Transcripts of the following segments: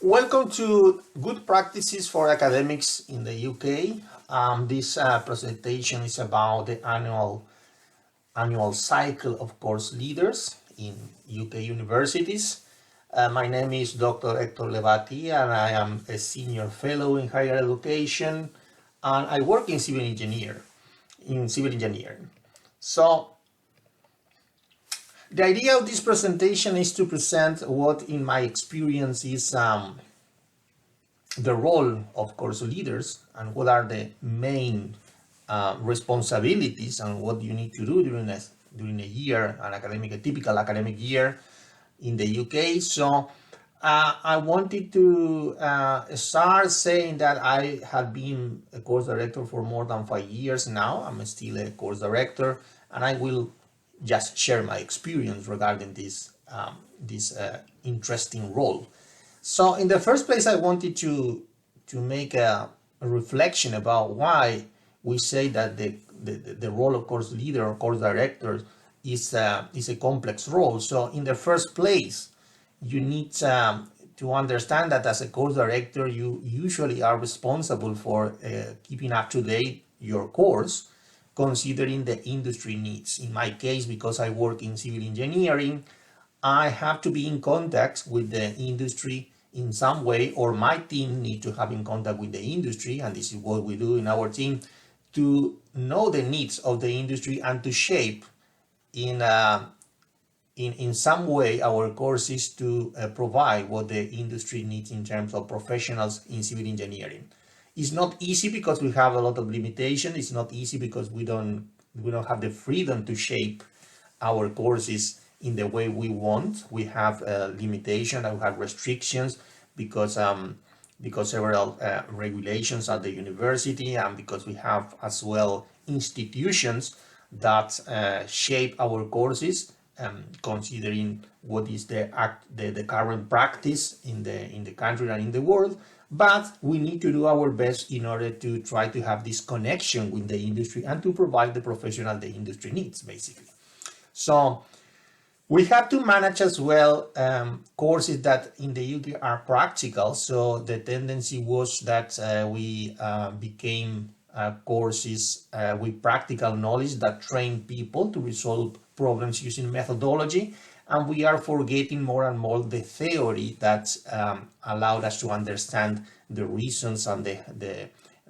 Welcome to Good Practices for Academics in the UK. This presentation is about the annual cycle of course leaders in UK universities. My name is Dr. Hector Levati and I am a senior fellow in higher education and I work in civil engineering. So the idea of this presentation is to present what in my experience is the role of course leaders and what are the main responsibilities and what you need to do during a year, a typical academic year in the UK. So I wanted to start saying that I have been a course director for more than 5 years now. I'm still a course director, and I will just share my experience regarding this interesting role. So in the first place, I wanted to make a reflection about why we say that the role of course leader or course director is a complex role. So in the first place, you need to understand that as a course director, you usually are responsible for keeping up to date your course, considering the industry needs. In my case, because I work in civil engineering, I have to be in contact with the industry in some way, or my team need to have in contact with the industry, and this is what we do in our team, to know the needs of the industry and to shape in some way our courses to provide what the industry needs in terms of professionals in civil engineering. It's not easy because we have a lot of limitations. It's not easy because we don't have the freedom to shape our courses in the way we want. We have limitations and we have restrictions because several regulations at the university, and because we have as well institutions that shape our courses, considering what is the current practice in the country and in the world. But we need to do our best in order to try to have this connection with the industry and to provide the professional the industry needs, basically. So we have to manage as well courses that in the UK are practical. So the tendency was that we became courses with practical knowledge that train people to resolve problems using methodology. And we are forgetting more and more the theory that allowed us to understand the reasons and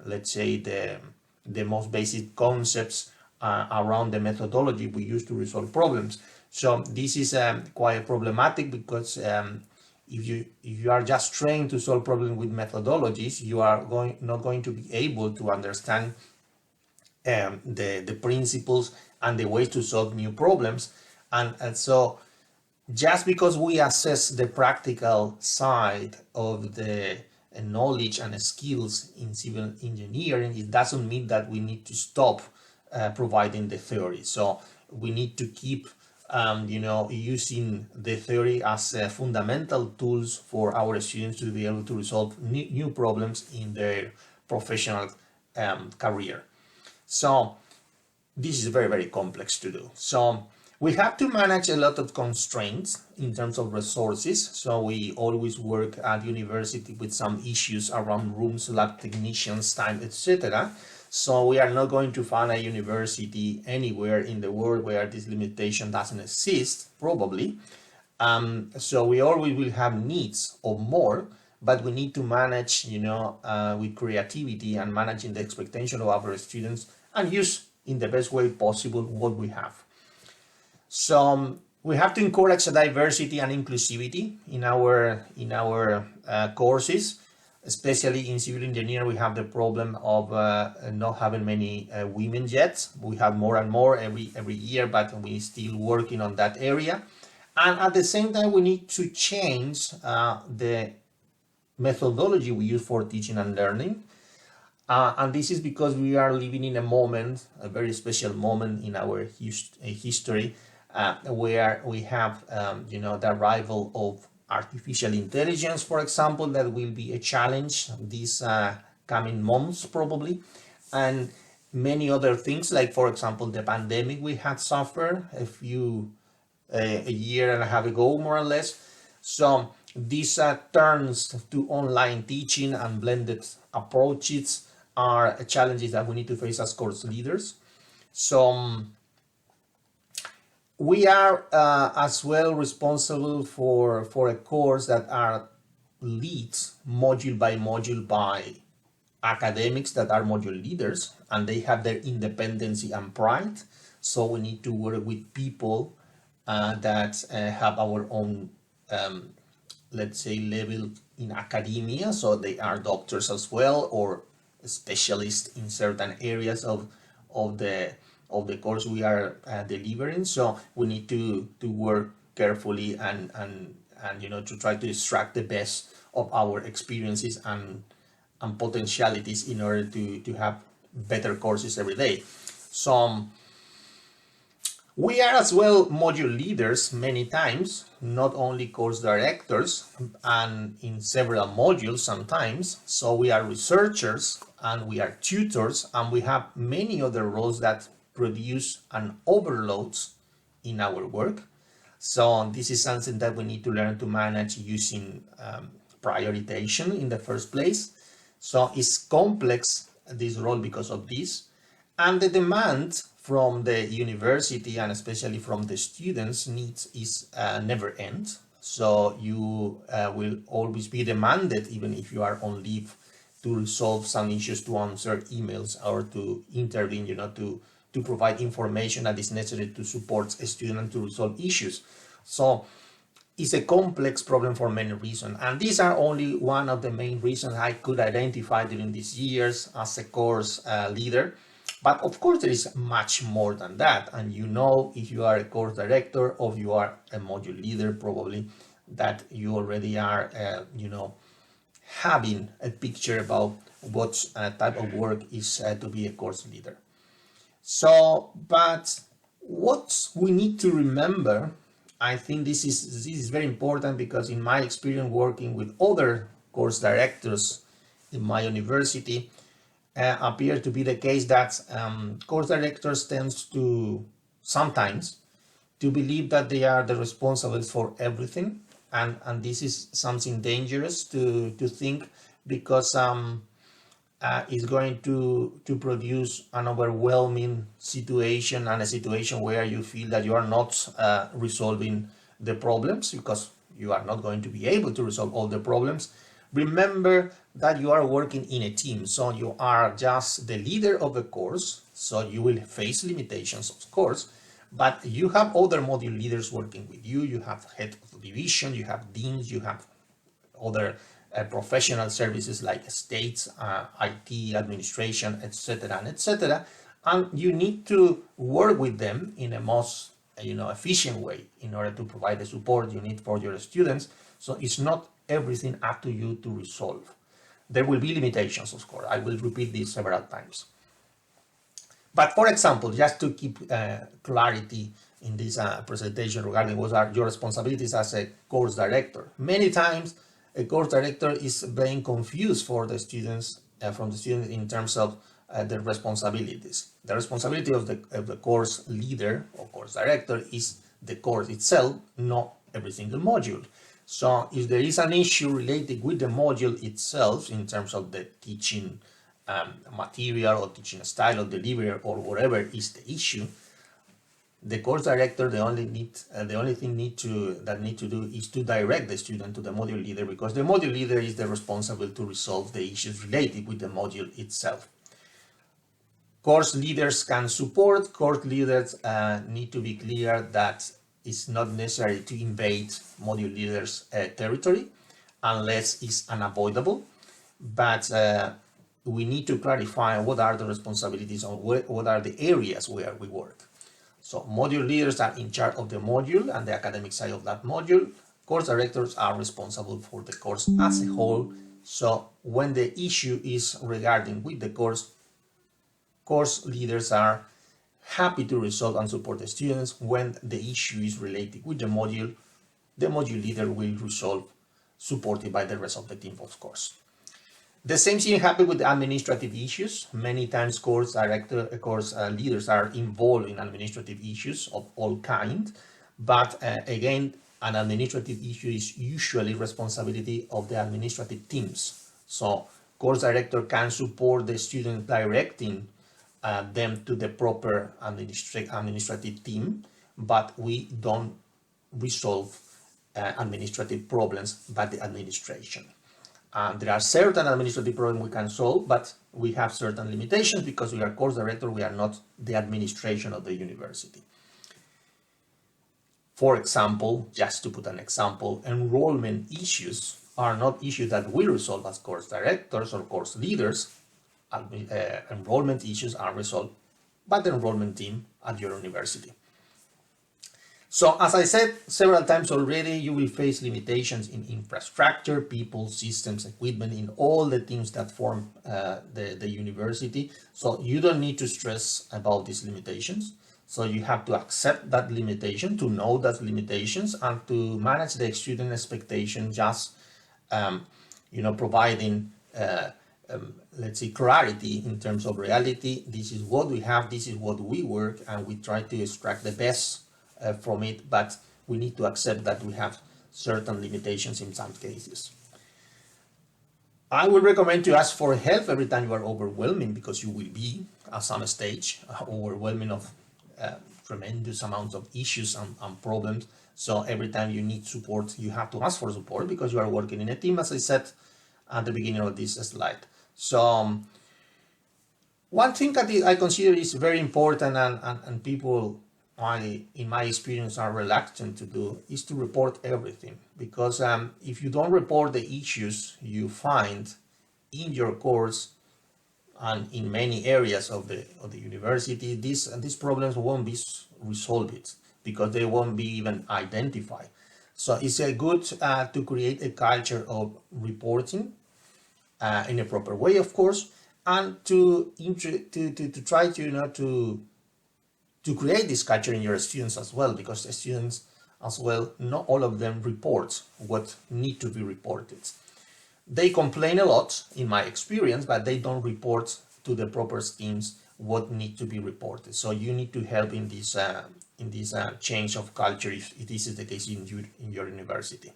let's say the most basic concepts around the methodology we use to resolve problems. So this is quite problematic because if you are just trained to solve problems with methodologies, you are not going to be able to understand the principles and the ways to solve new problems. And so just because we assess the practical side of the knowledge and skills in civil engineering, it doesn't mean that we need to stop providing the theory. So we need to keep using the theory as fundamental tools for our students to be able to resolve new problems in their professional career. So this is very, very complex to do. So we have to manage a lot of constraints in terms of resources. So we always work at university with some issues around rooms, lab technicians, time, etc. So we are not going to find a university anywhere in the world where this limitation doesn't exist, probably. So we always will have needs of more, but we need to manage, with creativity and managing the expectation of our students and use in the best way possible what we have. So we have to encourage diversity and inclusivity in our courses. Especially in civil engineering, we have the problem of not having many women yet. We have more and more every year, but we're still working on that area. And at the same time, we need to change the methodology we use for teaching and learning. And this is because we are living in a very special moment in our history, where we have, the arrival of artificial intelligence, for example, that will be a challenge these coming months probably, and many other things, like for example the pandemic we had suffered a year and a half ago, more or less. So These turns to online teaching and blended approaches are challenges that we need to face as course leaders. So we are as well responsible for a course that are leads module by academics that are module leaders, and they have their independency and pride. So we need to work with people that have our own, let's say, level in academia. So they are doctors as well, or specialists in certain areas of the course we are delivering. So we need to work carefully and to try to extract the best of our experiences and potentialities in order to have better courses every day. So we are as well module leaders many times, not only course directors, and in several modules sometimes. So we are researchers and we are tutors, and we have many other roles that produce an overloads in our work. So this is something that we need to learn to manage using prioritization in the first place. So it's complex, this role, because of this. And the demand from the university and especially from the students' needs is never end. So you will always be demanded, even if you are on leave, to resolve some issues, to answer emails, or to intervene, to provide information that is necessary to support a student to resolve issues. So it's a complex problem for many reasons, and these are only one of the main reasons I could identify during these years as a course leader. But of course there is much more than that, and if you are a course director or you are a module leader, probably that you already are having a picture about what type of work is to be a course leader. So, but what we need to remember, I think this is very important, because in my experience working with other course directors in my university, appear to be the case that course directors tends to sometimes to believe that they are the responsibles for everything, and this is something dangerous to think, because is going to produce an overwhelming situation, and a situation where you feel that you are not resolving the problems, because you are not going to be able to resolve all the problems. Remember that you are working in a team, so you are just the leader of the course, so you will face limitations, of course, but you have other module leaders working with you. You have head of division, you have deans, you have other professional services like estates, IT, administration, etc., and you need to work with them in a most efficient way in order to provide the support you need for your students. So it's not everything up to you to resolve. There will be limitations, of course. I will repeat this several times. But for example, just to keep clarity in this presentation regarding what are your responsibilities as a course director, many times a course director is being confused for the students, from the students, in terms of their responsibilities. The responsibility of the course leader or course director is the course itself, not every single module. So if there is an issue related with the module itself in terms of the teaching material or teaching style or delivery or whatever is the issue, the course director, the only thing need to do is to direct the student to the module leader, because the module leader is the responsible to resolve the issues related with the module itself. Course leaders can support. Course leaders need to be clear that it's not necessary to invade module leaders' territory unless it's unavoidable, but we need to clarify what are the responsibilities or what are the areas where we work. So module leaders are in charge of the module and the academic side of that module. Course directors are responsible for the course as a whole. So when the issue is regarding with the course leaders are happy to resolve and support the students. When the issue is related with the module leader will resolve, supported by the rest of the team, of course. The same thing happens with the administrative issues. Many times course leaders are involved in administrative issues of all kinds, but again, an administrative issue is usually responsibility of the administrative teams. So course director can support the student directing them to the proper administrative team, but we don't resolve administrative problems by the administration. There are certain administrative problems we can solve, but we have certain limitations because we are course director, we are not the administration of the university. For example, just to put an example, enrollment issues are not issues that we resolve as course directors or course leaders. Enrollment issues are resolved by the enrollment team at your university. So as I said several times already, you will face limitations in infrastructure, people, systems, equipment, in all the things that form the university. So you don't need to stress about these limitations. So you have to accept that limitation, to know that limitations, and to manage the student expectation, just providing let's say clarity in terms of reality. This is what we have, this is what we work, and we try to extract the best from it, but we need to accept that we have certain limitations in some cases. I would recommend to ask for help every time you are overwhelming, because you will be at some stage overwhelming of tremendous amounts of issues and problems. So every time you need support, you have to ask for support because you are working in a team, as I said at the beginning of this slide. So one thing that I consider is very important, and people, in my experience, are reluctant to do, is to report everything. Because if you don't report the issues you find in your course and in many areas of the university, these problems won't be resolved because they won't be even identified. So it's good to create a culture of reporting in a proper way, of course, and to try to create this culture in your students as well, because the students as well, not all of them report what need to be reported. They complain a lot, in my experience, but they don't report to the proper teams what need to be reported. So you need to help in this change of culture if this is the case in your university.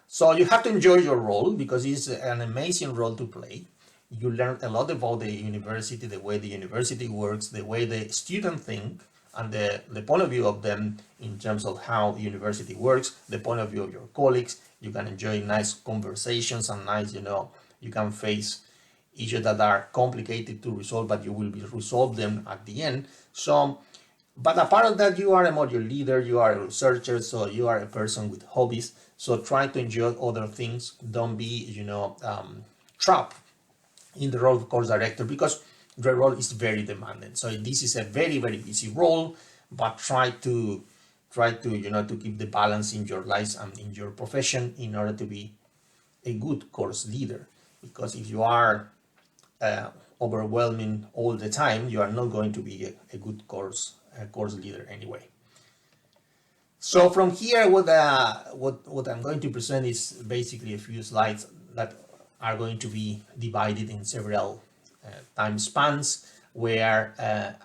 So you have to enjoy your role, because it's an amazing role to play. You learn a lot about the university, the way the university works, the way the students think, and the point of view of them in terms of how the university works, the point of view of your colleagues. You can enjoy nice conversations and nice, you can face issues that are complicated to resolve, but you will resolve them at the end. So, but apart of that, you are a module leader, you are a researcher, so you are a person with hobbies. So try to enjoy other things. Don't be, trapped in the role of course director, because the role is very demanding. So this is a very, very busy role, but try to to keep the balance in your lives and in your profession in order to be a good course leader. Because if you are overwhelming all the time, you are not going to be a good course leader anyway. So from here, what I'm going to present is basically a few slides that are going to be divided in several time spans, where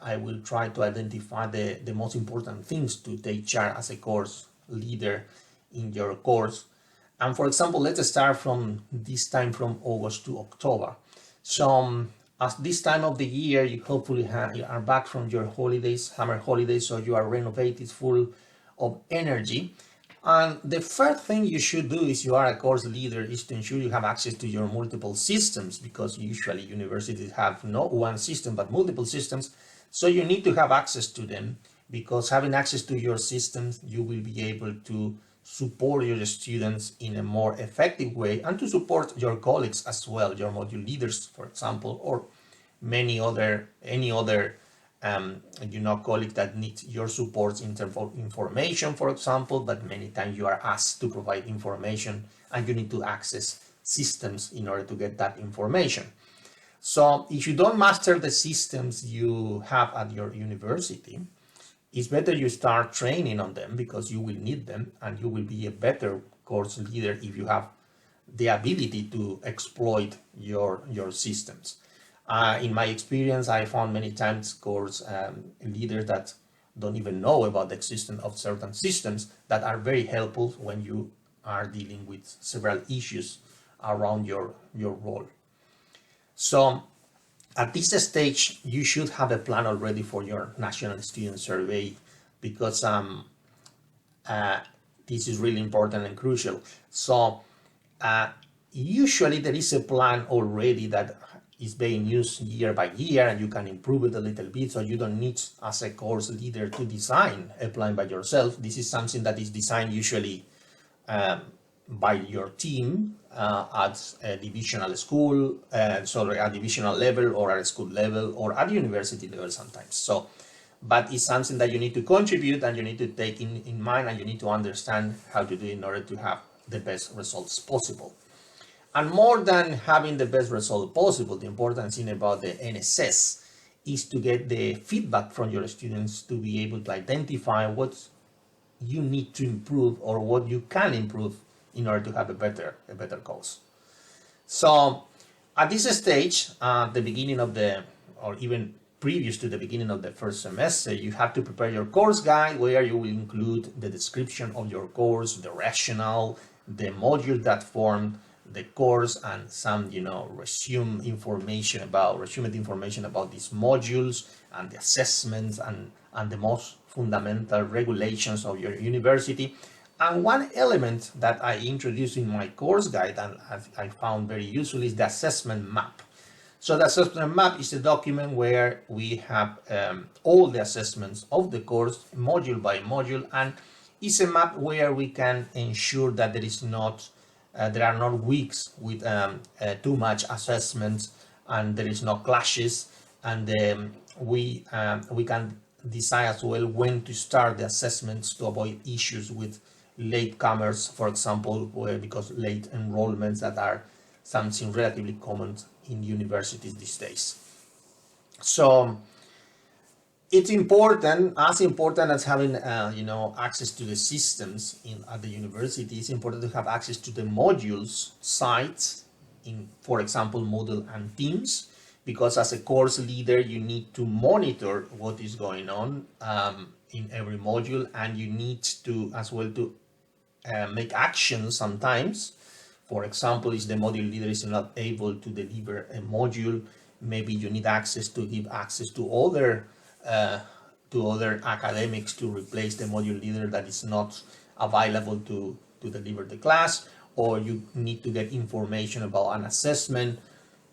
I will try to identify the most important things to take charge as a course leader in your course. And for example, let's start from this time, from August to October. So at this time of the year, you hopefully are back from your holidays, summer holidays, so you are renovated, full of energy. And the first thing you should do, if you are a course leader, is to ensure you have access to your multiple systems, because usually universities have not one system but multiple systems. So you need to have access to them, because having access to your systems, you will be able to support your students in a more effective way, and to support your colleagues as well, your module leaders, for example, or any other colleague that needs your support in terms of information, for example. But many times you are asked to provide information, and you need to access systems in order to get that information. So if you don't master the systems you have at your university, it's better you start training on them, because you will need them, and you will be a better course leader if you have the ability to exploit your systems. In my experience, I found many times course leaders that don't even know about the existence of certain systems that are very helpful when you are dealing with several issues around your role. So at this stage, you should have a plan already for your national student survey, because this is really important and crucial. So usually there is a plan already that is being used year by year, and you can improve it a little bit, so you don't need as a course leader to design a plan by yourself. This is something that is designed usually by your team at a divisional school, sorry, at divisional level, or at a school level, or at university level sometimes. So, but it's something that you need to contribute, and you need to take in mind, and you need to understand how to do it in order to have the best results possible. And more than having the best result possible, the important thing about the NSS is to get the feedback from your students to be able to identify what you need to improve or what you can improve in order to have a better course. So at this stage, the beginning of the, or even previous to the beginning of the first semester, you have to prepare your course guide, where you will include the description of your course, the rationale, the module that form the course, and some, resumed information about these modules, and the assessments, and the most fundamental regulations of your university. And one element that I introduced in my course guide, and I found very useful, is the assessment map. So the assessment map is a document where we have all the assessments of the course, module by module, and it's a map where we can ensure that there are not weeks with too much assessments, and there is no clashes, and we can decide as well when to start the assessments to avoid issues with latecomers, for example, because late enrollments that are something relatively common in universities these days. So it's important, as important as having access to the systems at the university. It's important to have access to the modules sites in, for example, Moodle and Teams, because as a course leader you need to monitor what is going on in every module, and you need to as well to make actions sometimes. For example, if the module leader is not able to deliver a module, maybe you need access to give access to other academics to replace the module leader that is not available to deliver the class, or you need to get information about an assessment.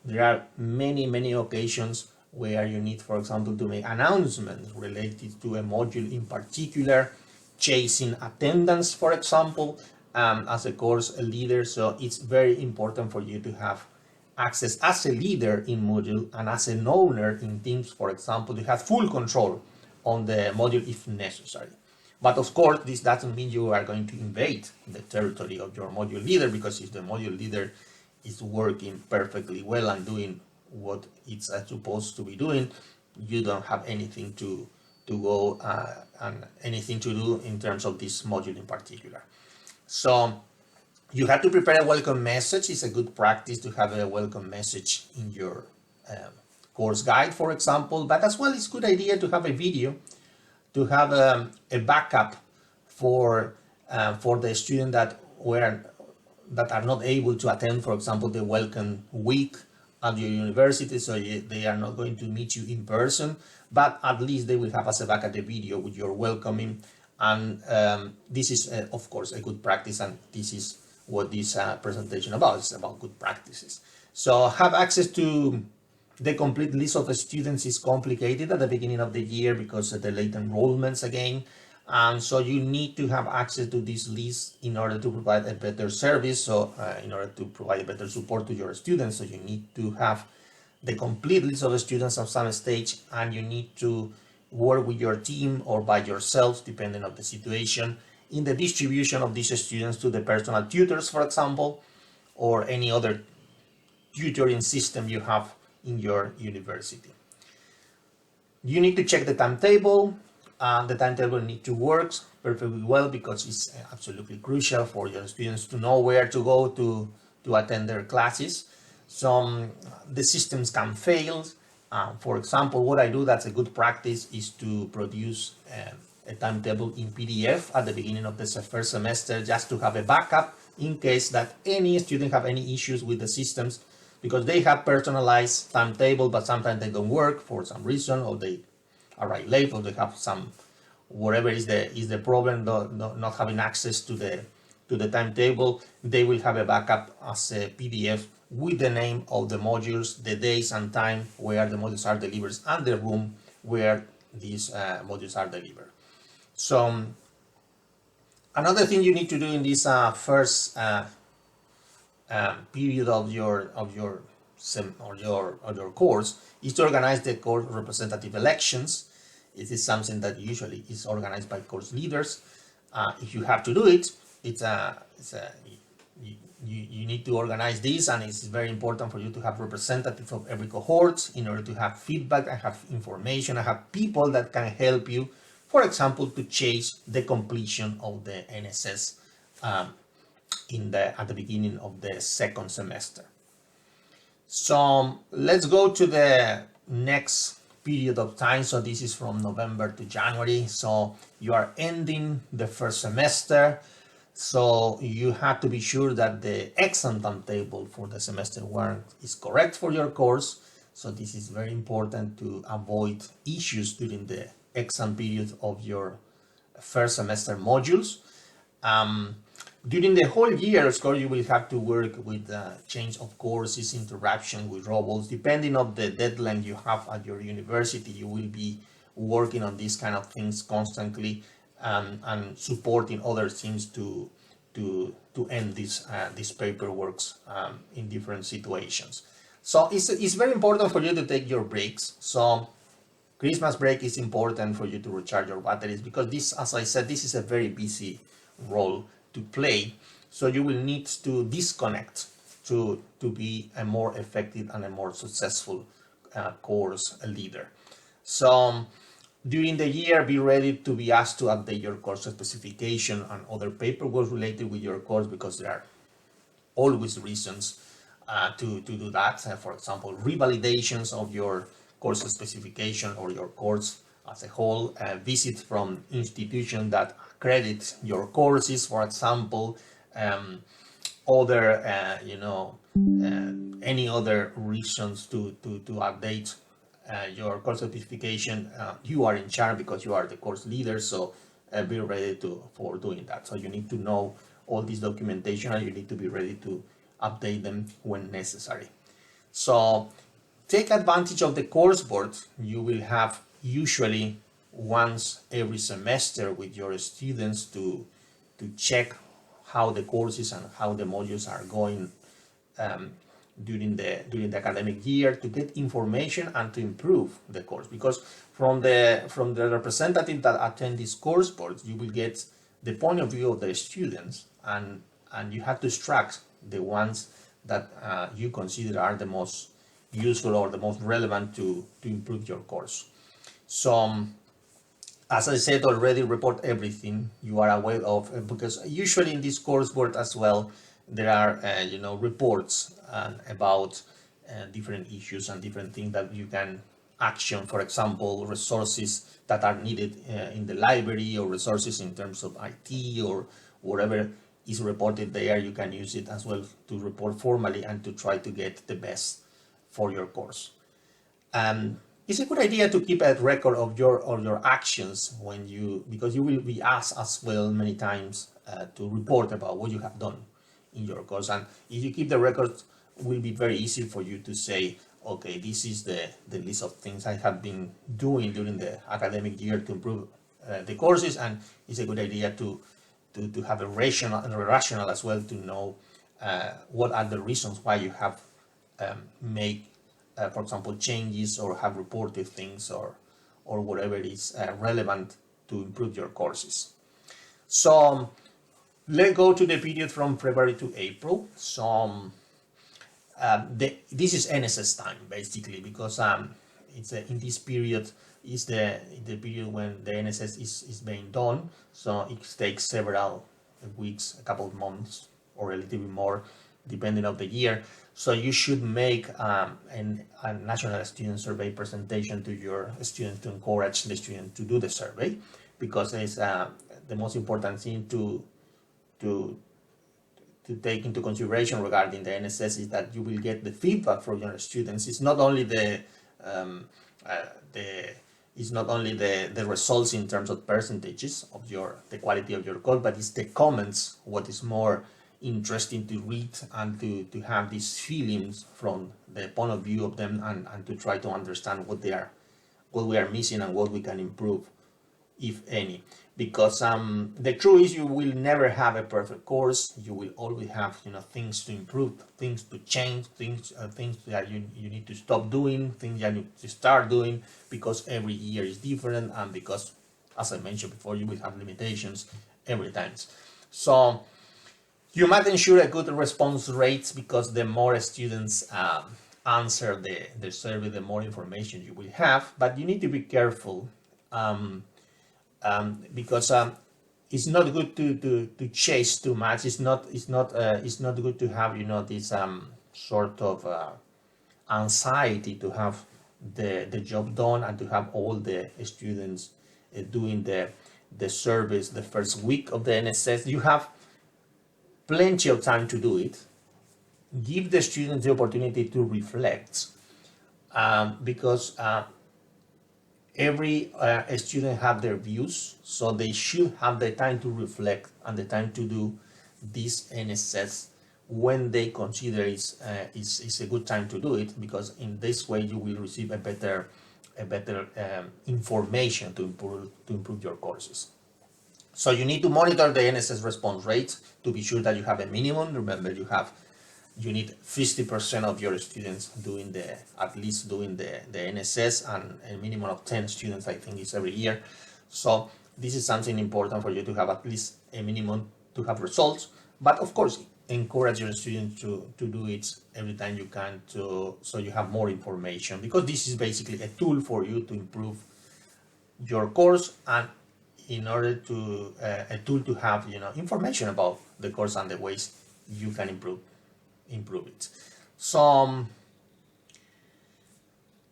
There are many occasions where you need, for example, to make announcements related to a module in particular, chasing attendance, for example, as a course leader. So it's very important for you to have access as a leader in Moodle, and as an owner in Teams, for example, to have full control on the module if necessary. But of course, this doesn't mean you are going to invade the territory of your module leader, because if the module leader is working perfectly well and doing what it's supposed to be doing, you don't have anything to go and anything to do in terms of this module in particular. So you have to prepare a welcome message. It's a good practice to have a welcome message in your course guide, for example, but as well it's a good idea to have a video, to have a backup for the student that are not able to attend, for example, the welcome week at your university, so they are not going to meet you in person, but at least they will have as a backup the video with your welcoming. And this is of course a good practice, and this is what this presentation about. It's about good practices. So have access to the complete list of the students is complicated at the beginning of the year because of the late enrollments again. And so you need to have access to this list in order to provide a better service. So in order to provide better support to your students, so you need to have the complete list of the students at some stage, and you need to work with your team or by yourself, depending on the situation, in the distribution of these students to the personal tutors, for example, or any other tutoring system you have in your university. You need to check the timetable. The timetable needs to work perfectly well, because it's absolutely crucial for your students to know where to go to attend their classes. The systems can fail, For example, what I do that's a good practice is to produce a timetable in PDF at the beginning of the first semester, just to have a backup in case that any student have any issues with the systems, because they have personalized timetable, but sometimes they don't work for some reason, or they arrive late, or they have some whatever is the problem, not having access to the timetable. They will have a backup as a PDF with the name of the modules, the days and time where the modules are delivered, and the room where these modules are delivered. So another thing you need to do in this first period of your course is to organize the course representative elections. It is something that usually is organized by course leaders. If you have to do it, you need to organize this, and it's very important for you to have representatives of every cohort in order to have feedback and have information and have people that can help you, for example, to chase the completion of the NSS at the beginning of the second semester. So let's go to the next period of time. So this is from November to January. So you are ending the first semester. So you have to be sure that the exam timetable for the semester 1 is correct for your course. So this is very important to avoid issues during the exam period of your first semester modules. During the whole year, of course, you will have to work with change of courses, interaction with robots. Depending on the deadline you have at your university, you will be working on these kind of things constantly, and supporting other teams to end these paperworks in different situations. So it's very important for you to take your breaks. So Christmas break is important for you to recharge your batteries, because this, as I said, this is a very busy role to play. So you will need to disconnect to be a more effective and a more successful course leader. So during the year, be ready to be asked to update your course specification and other paperwork related with your course, because there are always reasons to do that. For example, revalidations of your course specification or your course as a whole, visit from institutions that accredit your courses, for example, other, any other reasons to update your course certification. You are in charge because you are the course leader, so be ready for doing that. So you need to know all this documentation, and you need to be ready to update them when necessary. So take advantage of the course board you will have usually once every semester with your students to check how the courses and how the modules are going during the academic year, to get information and to improve the course. Because from the representative that attend this course board, you will get the point of view of the students, and you have to extract the ones that you consider are the most useful or the most relevant to improve your course. So as I said already, report everything you are aware of, because usually in this course board as well, there are reports about different issues and different things that you can action. For example, resources that are needed in the library, or resources in terms of IT or whatever is reported there. You can use it as well to report formally and to try to get the best for your course. It's a good idea to keep a record of your actions because you will be asked as well many times to report about what you have done in your course. And if you keep the records, it will be very easy for you to say, okay, this is the list of things I have been doing during the academic year to improve the courses. And it's a good idea to have a rational as well, to know what are the reasons why you have made for example, changes, or have reported things, or whatever is relevant to improve your courses. So let's go to the period from February to April. So this is NSS time basically, because it's in this period is the period when the NSS is being done. So it takes several weeks, a couple of months, or a little bit more depending on the year. So you should make a national student survey presentation to your students to encourage the student to do the survey, because it's the most important thing to take into consideration regarding the NSS is that you will get the feedback from your students. It's not only the results in terms of percentages of the quality of your code, but it's the comments what is more interesting to read and to have these feelings from the point of view of them, and to try to understand what we are missing and what we can improve, if any. Because the truth is, you will never have a perfect course. You will always have things to improve, things to change, things that you need to stop doing, things that you need to start doing, because every year is different, and because, as I mentioned before, you will have limitations every time. So you might ensure a good response rate, because the more students answer the survey, the more information you will have. But you need to be careful, because it's not good to chase too much. It's not good to have this sort of anxiety to have the job done, and to have all the students doing the service the first week of the NSS. You have plenty of time to do it. Give the students the opportunity to reflect, because every student have their views, so they should have the time to reflect and the time to do this NSS when they consider it's a good time to do it, because in this way you will receive a better information to improve your courses. So you need to monitor the NSS response rates to be sure that you have a minimum. Remember, you need 50% of your students at least doing the NSS, and a minimum of 10 students, I think, is every year. So this is something important for you to have at least a minimum to have results. But of course, encourage your students to do it every time you can, so you have more information, because this is basically a tool for you to improve your course, and in order to a tool to have information about the course and the ways you can improve it. So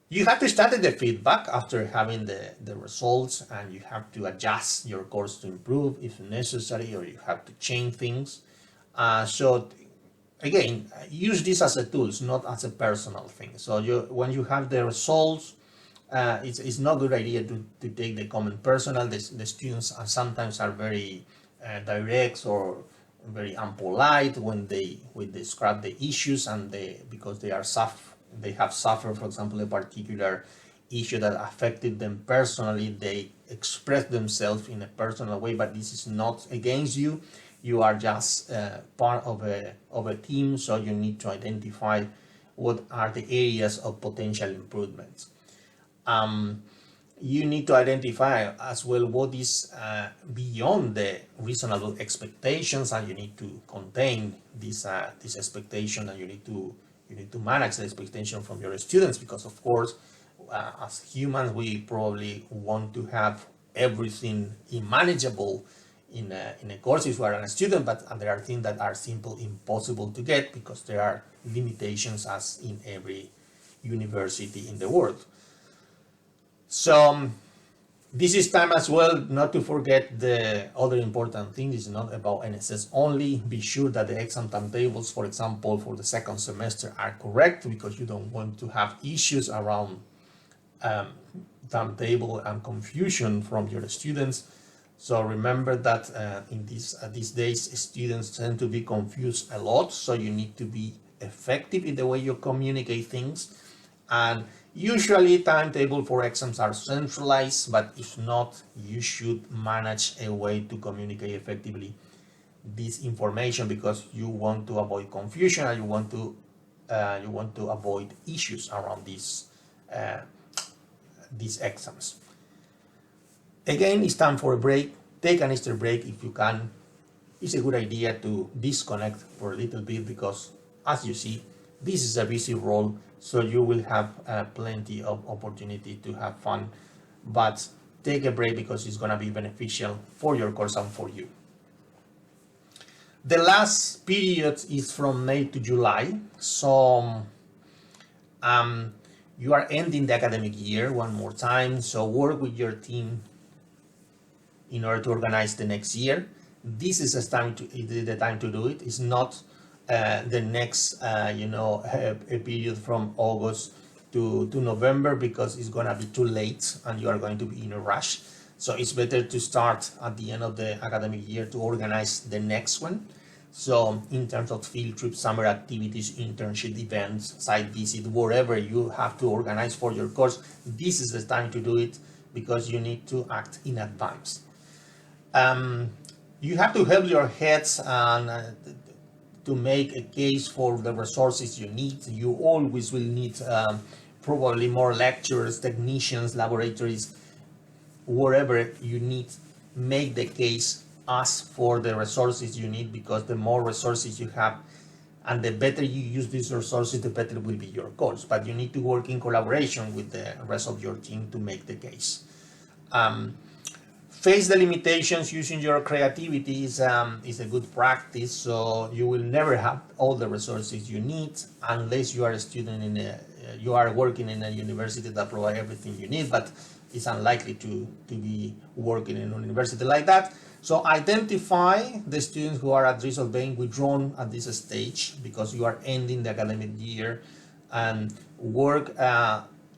you have to study the feedback after having the results, and you have to adjust your course to improve if necessary, or you have to change things. So again, use this as a tool, not as a personal thing. So when you have the results, it's not a good idea to take the comment personal. The students sometimes are very direct or very unpolite when they describe the issues, and because they have suffered, for example, a particular issue that affected them personally, they express themselves in a personal way. But this is not against you. You are just part of a team, so you need to identify what are the areas of potential improvements. You need to identify as well what is beyond the reasonable expectations, and you need to contain this expectation, and you need to manage the expectation from your students, because of course, as humans, we probably want to have everything manageable in a course if we are a student, but there are things that are simply impossible to get, because there are limitations, as in every university in the world. So this is time as well not to forget the other important thing. It's not about NSS only. Be sure that the exam timetables, for example, for the second semester are correct, because you don't want to have issues around timetable and confusion from your students. So remember that in these days, students tend to be confused a lot. So you need to be effective in the way you communicate things. And usually timetable for exams are centralized, but if not, you should manage a way to communicate effectively this information, because you want to avoid confusion, and you want to avoid issues around these exams. Again, it's time for a break. Take an Easter break if you can. It's a good idea to disconnect for a little bit, because as you see, this is a busy role, so you will have plenty of opportunity to have fun, but take a break, because it's going to be beneficial for your course and for you. The last period is from May to July, so you are ending the academic year one more time, so work with your team in order to organize the next year. This is the time to do it. It's not the next, a period from August to November, because it's gonna be too late and you are going to be in a rush. So it's better to start at the end of the academic year to organize the next one. So in terms of field trips, summer activities, internship events, site visit, whatever you have to organize for your course, this is the time to do it, because you need to act in advance. You have to help your heads and to make a case for the resources you need. You always will need probably more lecturers, technicians, laboratories, wherever you need. Make the case, ask for the resources you need, because the more resources you have and the better you use these resources, the better will be your course. But you need to work in collaboration with the rest of your team to make the case. Face the limitations. Using your creativity is a good practice. So you will never have all the resources you need unless you are a student you are working in a university that provides everything you need. But it's unlikely to be working in a university like that. So identify the students who are at risk of being withdrawn at this stage, because you are ending the academic year, and work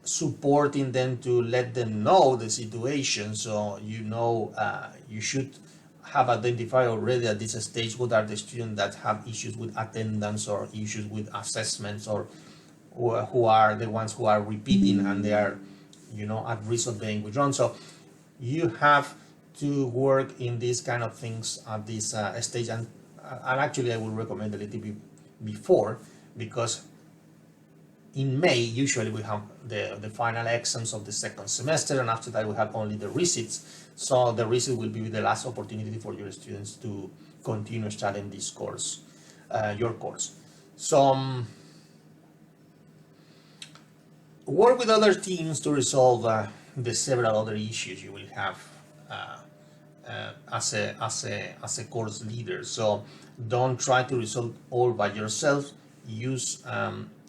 supporting them to let them know the situation. So you should have identified already at this stage what are the students that have issues with attendance or issues with assessments, or who are the ones who are repeating and they are at risk of being withdrawn. So you have to work in these kind of things at this stage, and actually I would recommend a little bit before, because in May usually we have the final exams of the second semester, and after that we have only the receipts. So the receipt will be the last opportunity for your students to continue studying this course, your course. So work with other teams to resolve the several other issues you will have as a course leader. So don't try to resolve all by yourself. Use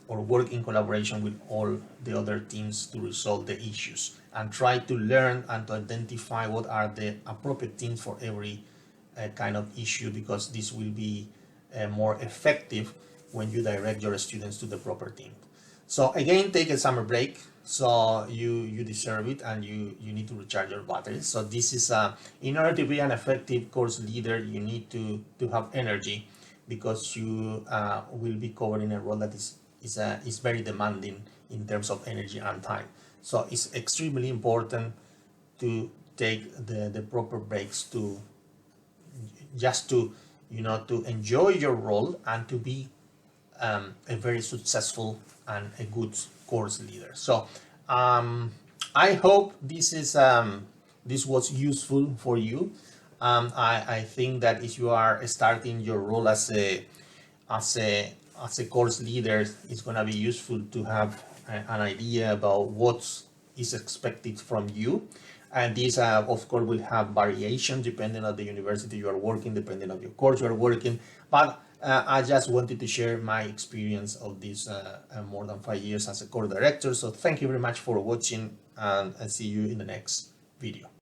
or work in collaboration with all the other teams to resolve the issues, and try to learn and to identify what are the appropriate teams for every kind of issue, because this will be more effective when you direct your students to the proper team. So again, take a summer break. So you deserve it, and you need to recharge your batteries. So this is in order to be an effective course leader, you need to have energy, because you will be covering a role that is very demanding in terms of energy and time. So it's extremely important to take the proper breaks to just to enjoy your role and to be a very successful and a good course leader. So I hope this was useful for you. I think that if you are starting your role as a course leader, it's going to be useful to have an idea about what is expected from you. And this, of course, will have variation depending on the university you are working, depending on your course you are working. But I just wanted to share my experience of this more than 5 years as a course director. So thank you very much for watching, and I'll see you in the next video.